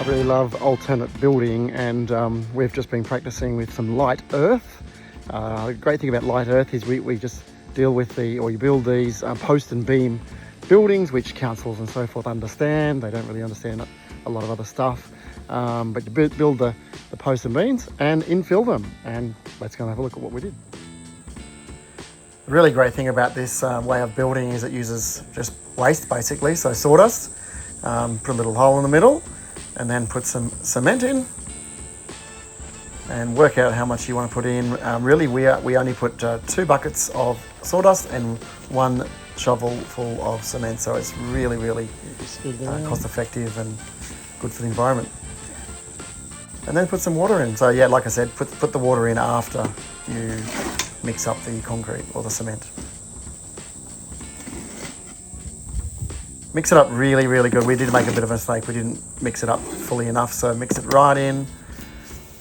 really love alternate building, and we've just been practicing with some light earth. The great thing about light earth is we just deal with you build these post and beam buildings, which councils and so forth understand. They don't really understand a lot of other stuff, but you build the posts and beams and infill them, and let's go and have a look at what we did. The really great thing about this way of building is it uses just waste basically, so sawdust. Put a little hole in the middle and then put some cement in and work out how much you want to put in. Really we only put 2 buckets of sawdust and 1 shovel full of cement, so it's really cost effective and good for the environment. And then put some water in. So yeah, like I said, put the water in after you mix up the concrete or the cement. Mix it up really good. We did make a bit of a mistake. We didn't mix it up fully enough, so mix it right in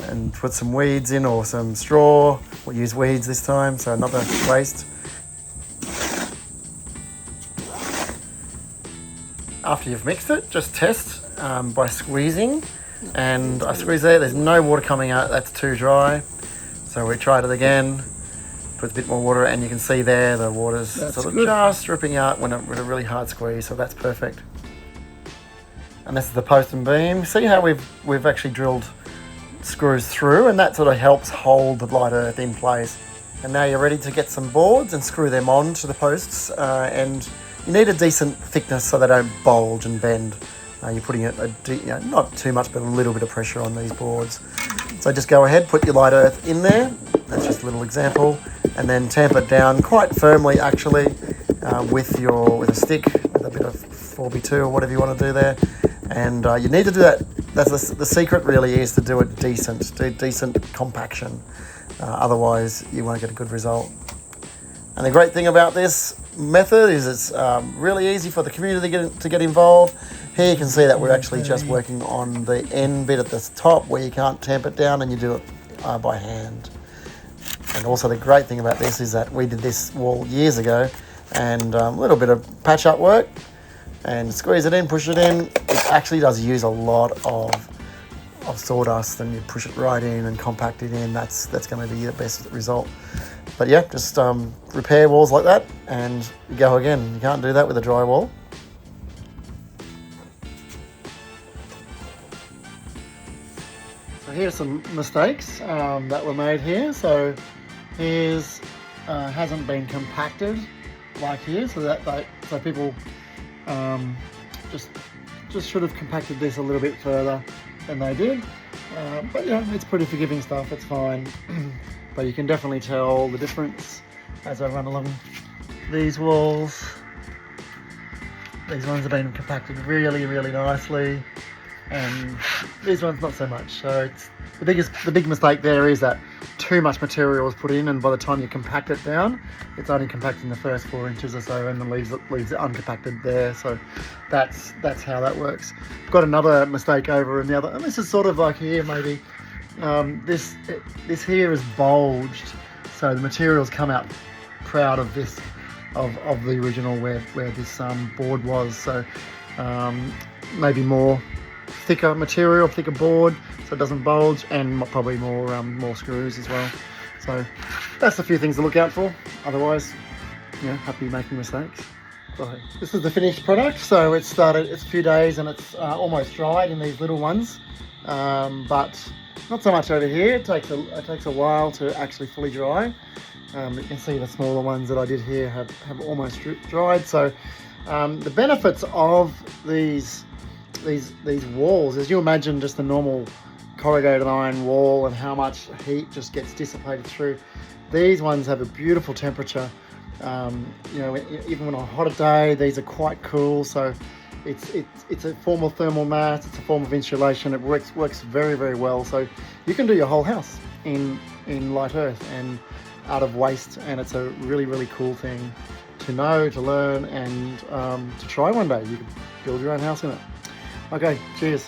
and put some weeds in or some straw. We'll use weeds this time, so another waste. After you've mixed it, just test by squeezing. And I squeeze there's no water coming out, that's too dry. So we tried it again. Put a bit more water, and you can see there the water's just dripping out with a really hard squeeze, so that's perfect. And this is the post and beam. See how we've actually drilled screws through, and that sort of helps hold the light earth in place. And now you're ready to get some boards and screw them on to the posts, and you need a decent thickness so they don't bulge and bend. You're putting not too much, but a little bit of pressure on these boards. So just go ahead, put your light earth in there. That's just a little example. And then tamp it down quite firmly, actually, with a stick, with a bit of 4x2 or whatever you want to do there. And you need to do that. That's the secret, really, is to do it decent compaction. Otherwise, you won't get a good result. And the great thing about this method is it's really easy for the community to get involved. Here you can see that we're actually just working on the end bit at the top where you can't tamp it down, and you do it by hand. And also the great thing about this is that we did this wall years ago, and a little bit of patch up work and squeeze it in, push it in. It actually does use a lot of sawdust, and you push it right in and compact it in. That's going to be the best result. But yeah, just repair walls like that and you go again. You can't do that with a dry wall. So here's some mistakes that were made here. So here's hasn't been compacted like here, so people just should have compacted this a little bit further than they did. But yeah, it's pretty forgiving stuff. It's fine. But you can definitely tell the difference as I run along these walls. These ones have been compacted really nicely, and these ones not so much. So it's the big mistake there is that too much material was put in, and by the time you compact it down, it's only compacting the first 4 inches or so, and then leaves it uncompacted there. So that's how that works. Got another mistake over in the other, and this is sort of like here maybe. This here is bulged, so the materials come out proud of this, of the original where this board was. So maybe more thicker material, thicker board, so it doesn't bulge, and probably more screws as well. So that's a few things to look out for. Otherwise, happy making mistakes. So this is the finished product. So it's a few days and it's almost dried in these little ones, but not so much over here. It takes a while to actually fully dry. You can see the smaller ones that I did here have almost dried. So the benefits of these walls, as you imagine just a normal corrugated iron wall and how much heat just gets dissipated through. These ones have a beautiful temperature. Even on a hotter day, these are quite cool. So it's a form of thermal mass, it's a form of insulation. It works very well. So you can do your whole house in light earth and out of waste, and it's a really cool thing to know, to learn, and to try one day. You can build your own house in it. Okay, cheers.